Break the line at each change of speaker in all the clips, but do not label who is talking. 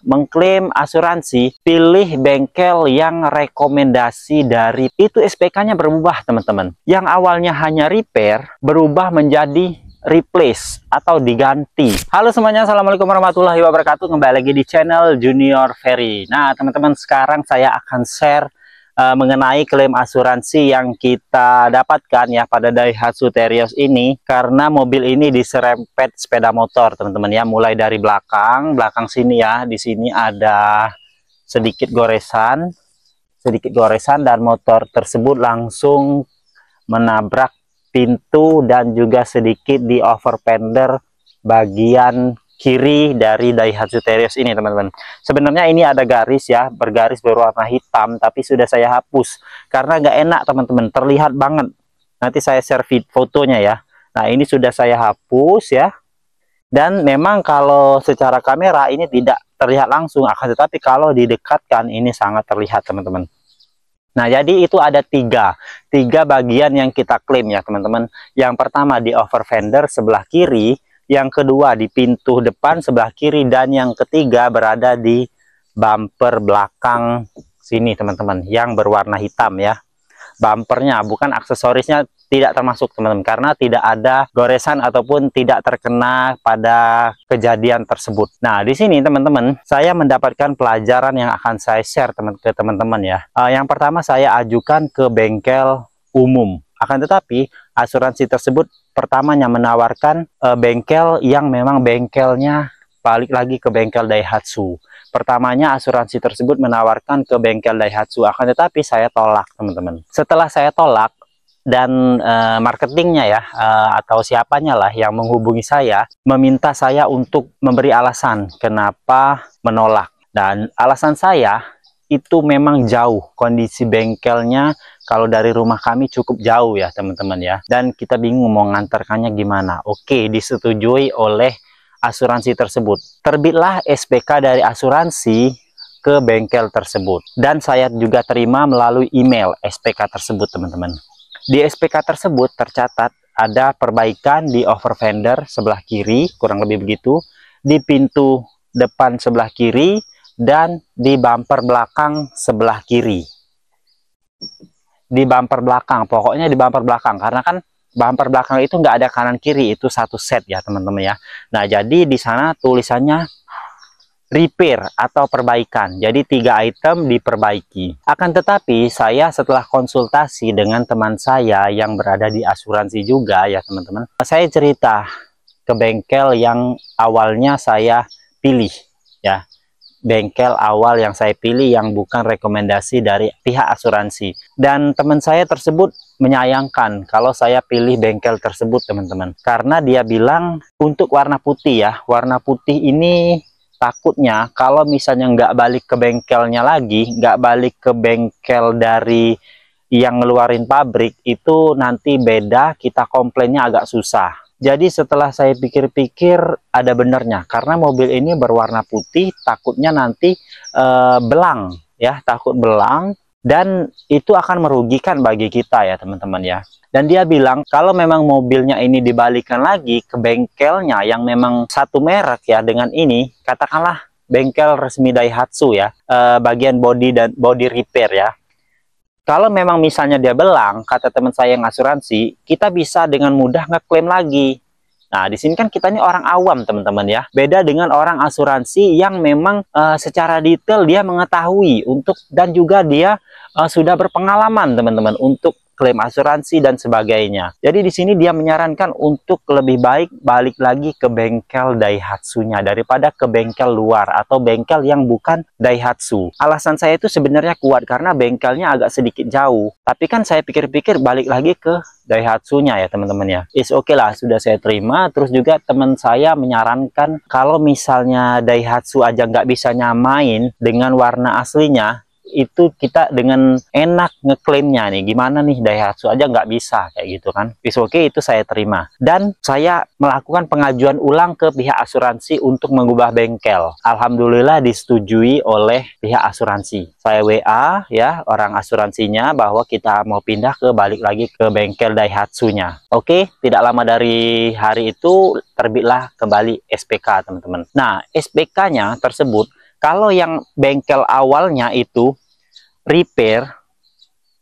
mengklaim asuransi, pilih bengkel yang rekomendasi dari itu. SPK-nya berubah teman-teman. Yang awalnya hanya repair berubah menjadi replace atau diganti. Halo semuanya, assalamualaikum warahmatullahi wabarakatuh. Kembali lagi di channel Junior Ferry. Nah teman-teman, sekarang saya akan share mengenai klaim asuransi yang kita dapatkan ya pada Daihatsu Terios ini, karena mobil ini diserempet sepeda motor teman-teman ya, mulai dari belakang sini ya. Di sini ada sedikit goresan dan motor tersebut langsung menabrak pintu dan juga sedikit di over fender bagian kiri dari Daihatsu Terios ini teman-teman. Sebenarnya ini ada garis ya, bergaris berwarna hitam, tapi sudah saya hapus karena nggak enak teman-teman, terlihat banget. Nanti saya share fotonya ya. Nah ini sudah saya hapus ya, dan memang kalau secara kamera ini tidak terlihat langsung, akan tetapi kalau didekatkan ini sangat terlihat teman-teman. Nah jadi itu ada tiga bagian yang kita klaim ya teman-teman. Yang pertama di over fender sebelah kiri, yang kedua di pintu depan sebelah kiri, dan yang ketiga berada di bumper belakang sini teman-teman, yang berwarna hitam ya. Bumpernya, bukan aksesorisnya, tidak termasuk teman-teman, karena tidak ada goresan ataupun tidak terkena pada kejadian tersebut. Nah di sini teman-teman, saya mendapatkan pelajaran yang akan saya share ke teman-teman ya. Yang pertama, saya ajukan ke bengkel umum, akan tetapi asuransi tersebut pertamanya menawarkan bengkel yang memang bengkelnya balik lagi ke bengkel Daihatsu. Pertamanya asuransi tersebut menawarkan ke bengkel Daihatsu, akan tetapi saya tolak teman-teman. Setelah saya tolak, dan marketingnya ya, atau siapanya lah yang menghubungi saya, meminta saya untuk memberi alasan kenapa menolak. Dan alasan saya itu memang jauh, kondisi bengkelnya kalau dari rumah kami cukup jauh ya teman-teman ya, dan kita bingung mau ngantarkannya gimana. Oke, disetujui oleh asuransi tersebut. Terbitlah SPK dari asuransi ke bengkel tersebut, dan saya juga terima melalui email SPK tersebut teman-teman. Di SPK tersebut tercatat ada perbaikan di over fender sebelah kiri, kurang lebih begitu, di pintu depan sebelah kiri, dan di bumper belakang sebelah kiri. Di bumper belakang, pokoknya di bumper belakang, karena kan bumper belakang itu nggak ada kanan kiri, itu satu set ya teman-teman ya. Nah jadi di sana tulisannya repair atau perbaikan, jadi 3 item diperbaiki. Akan tetapi saya setelah konsultasi dengan teman saya yang berada di asuransi juga ya teman-teman, saya cerita ke bengkel yang awalnya saya pilih ya, bengkel awal yang saya pilih yang bukan rekomendasi dari pihak asuransi. Dan teman saya tersebut menyayangkan kalau saya pilih bengkel tersebut teman-teman, karena dia bilang untuk warna putih ya, warna putih ini takutnya kalau misalnya nggak balik ke bengkelnya lagi, nggak balik ke bengkel dari yang ngeluarin pabrik, itu nanti beda, kita komplainnya agak susah. Jadi setelah saya pikir-pikir ada benernya, karena mobil ini berwarna putih, takutnya nanti belang ya, takut belang, dan itu akan merugikan bagi kita ya teman-teman ya. Dan dia bilang kalau memang mobilnya ini dibalikan lagi ke bengkelnya yang memang satu merek ya dengan ini, katakanlah bengkel resmi Daihatsu ya, bagian body dan body repair ya. Kalau memang misalnya dia belang, kata teman saya yang asuransi, kita bisa dengan mudah ngeklaim lagi. Nah, di sini kan kita ini orang awam teman-teman ya. Beda dengan orang asuransi yang memang secara detail dia mengetahui untuk, dan juga dia sudah berpengalaman teman-teman untuk klaim asuransi dan sebagainya. Jadi di sini dia menyarankan untuk lebih baik balik lagi ke bengkel Daihatsu-nya daripada ke bengkel luar atau bengkel yang bukan Daihatsu. Alasan saya itu sebenarnya kuat karena bengkelnya agak sedikit jauh. Tapi kan saya pikir-pikir balik lagi ke Daihatsu-nya ya teman-teman ya. It's okay lah, sudah saya terima. Terus juga teman saya menyarankan kalau misalnya Daihatsu aja nggak bisa nyamain dengan warna aslinya, itu kita dengan enak ngeklaimnya nih, gimana nih Daihatsu aja nggak bisa kayak gitu kan. Oke, itu saya terima, dan saya melakukan pengajuan ulang ke pihak asuransi untuk mengubah bengkel. Alhamdulillah disetujui oleh pihak asuransi. Saya WA ya orang asuransinya bahwa kita mau pindah ke balik lagi ke bengkel Daihatsu-nya. Oke, tidak lama dari hari itu terbitlah kembali SPK teman-teman. Nah SPK-nya tersebut Kalau yang bengkel awalnya itu repair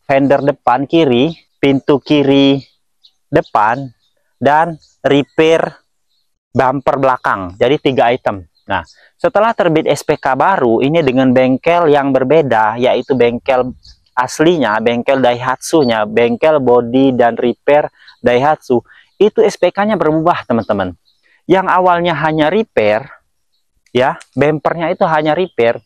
fender depan kiri, pintu kiri depan, dan repair bumper belakang. Jadi 3 item. Nah, setelah terbit SPK baru, ini dengan bengkel yang berbeda, yaitu bengkel aslinya, bengkel Daihatsu-nya, bengkel body dan repair Daihatsu, itu SPK-nya berubah, teman-teman. Yang awalnya hanya repair, ya, bumpernya itu hanya repair,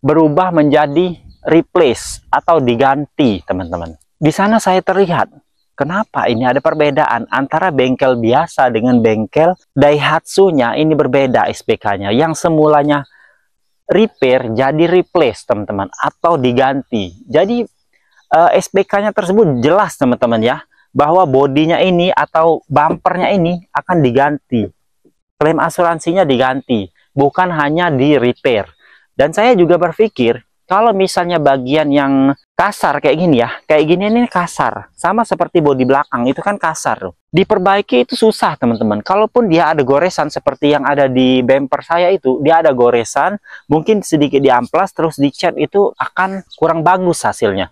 berubah menjadi replace atau diganti, teman-teman. Di sana saya terlihat kenapa ini ada perbedaan antara bengkel biasa dengan bengkel Daihatsu-nya. Ini berbeda SPK-nya. Yang semulanya repair jadi replace, teman-teman, atau diganti. Jadi SPK-nya tersebut jelas, teman-teman, ya, bahwa bodinya ini atau bumpernya ini akan diganti. Klaim asuransinya diganti, bukan hanya di repair. Dan saya juga berpikir, kalau misalnya bagian yang kasar kayak gini ya, kayak gini ini kasar, sama seperti bodi belakang itu kan kasar, diperbaiki itu susah, teman-teman. Kalaupun dia ada goresan seperti yang ada di bumper saya itu, dia ada goresan, mungkin sedikit diamplas terus dicat, itu akan kurang bagus hasilnya.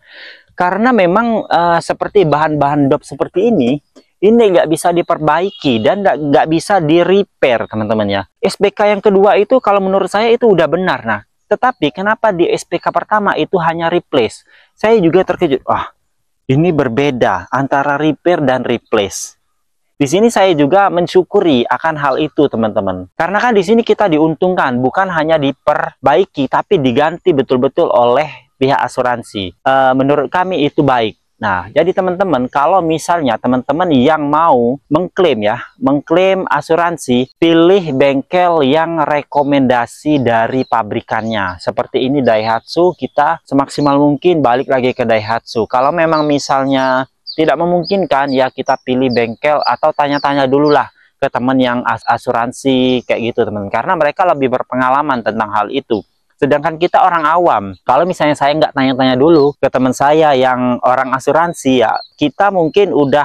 Karena memang seperti bahan-bahan dop seperti ini nggak bisa diperbaiki dan nggak bisa di repair, teman-teman, ya. SPK yang kedua itu kalau menurut saya itu udah benar. Nah, tetapi kenapa di SPK pertama itu hanya replace? Saya juga terkejut. Wah, ini berbeda antara repair dan replace. Di sini saya juga mensyukuri akan hal itu, teman-teman. Karena kan di sini kita diuntungkan, bukan hanya diperbaiki, tapi diganti betul-betul oleh pihak asuransi. Menurut kami itu baik. Nah, jadi teman-teman, kalau misalnya teman-teman yang mau mengklaim asuransi, pilih bengkel yang rekomendasi dari pabrikannya. Seperti ini Daihatsu, kita semaksimal mungkin balik lagi ke Daihatsu. Kalau memang misalnya tidak memungkinkan, ya kita pilih bengkel atau tanya-tanya dulu lah ke teman yang asuransi kayak gitu, teman. Karena mereka lebih berpengalaman tentang hal itu. Sedangkan kita orang awam, kalau misalnya saya nggak tanya-tanya dulu ke teman saya yang orang asuransi, ya kita mungkin udah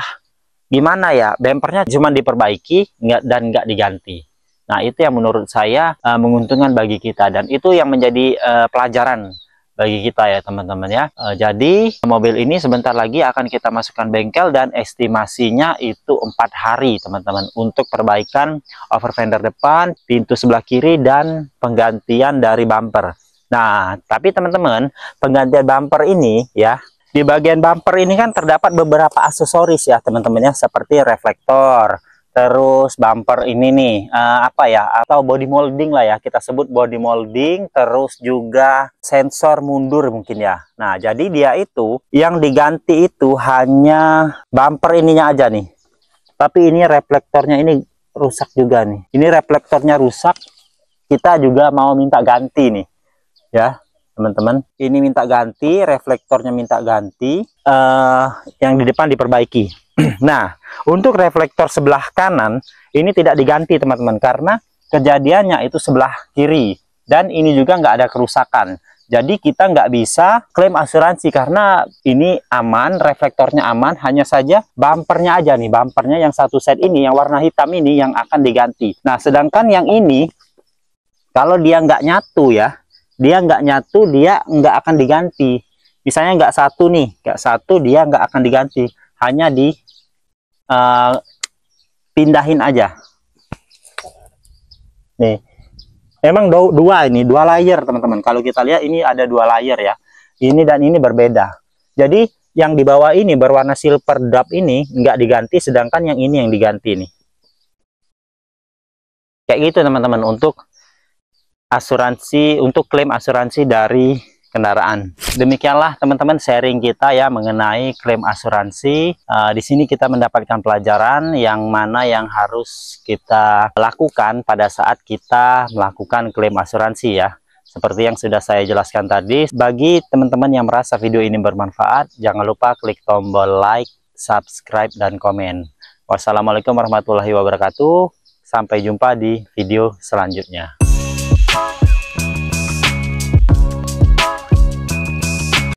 gimana ya, bumpernya cuma diperbaiki dan nggak diganti. Nah, itu yang menurut saya menguntungkan bagi kita, dan itu yang menjadi pelajaran bagi kita, ya teman-teman, ya. Jadi mobil ini sebentar lagi akan kita masukkan bengkel dan estimasinya itu 4 hari, teman-teman, untuk perbaikan over fender depan, pintu sebelah kiri, dan penggantian dari bumper. Nah, tapi teman-teman, penggantian bumper ini, ya, di bagian bumper ini kan terdapat beberapa aksesoris, ya teman-teman, ya, seperti reflektor, terus bumper ini nih apa ya, atau body molding lah ya, kita sebut body molding, terus juga sensor mundur mungkin ya. Nah, jadi dia itu yang diganti itu hanya bumper ininya aja nih, tapi ini reflektornya ini rusak juga nih. Ini reflektornya rusak, kita juga mau minta ganti nih, ya teman-teman. Ini minta ganti, reflektornya minta ganti, yang di depan diperbaiki. Nah, untuk reflektor sebelah kanan ini tidak diganti, teman-teman, karena kejadiannya itu sebelah kiri, dan ini juga nggak ada kerusakan. Jadi kita nggak bisa klaim asuransi karena ini aman, reflektornya aman, hanya saja bumpernya aja nih, bumpernya yang satu set ini, yang warna hitam ini yang akan diganti. Nah, sedangkan yang ini kalau dia nggak nyatu, ya, dia nggak akan diganti. Misalnya nggak satu nih, nggak satu, dia nggak akan diganti, hanya pindahin aja. Nih, memang dua layer, teman-teman. Kalau kita lihat ini ada 2 layer, ya. Ini dan ini berbeda. Jadi yang di bawah ini berwarna silver drop ini nggak diganti, sedangkan yang ini yang diganti nih. Kayak gitu, teman-teman, untuk asuransi, untuk klaim asuransi dari kendaraan. Demikianlah teman-teman sharing kita ya mengenai klaim asuransi. Di sini kita mendapatkan pelajaran yang mana yang harus kita lakukan pada saat kita melakukan klaim asuransi, ya. Seperti yang sudah saya jelaskan tadi, bagi teman-teman yang merasa video ini bermanfaat, jangan lupa klik tombol like, subscribe, dan komen. Wassalamualaikum warahmatullahi wabarakatuh. Sampai jumpa di video selanjutnya.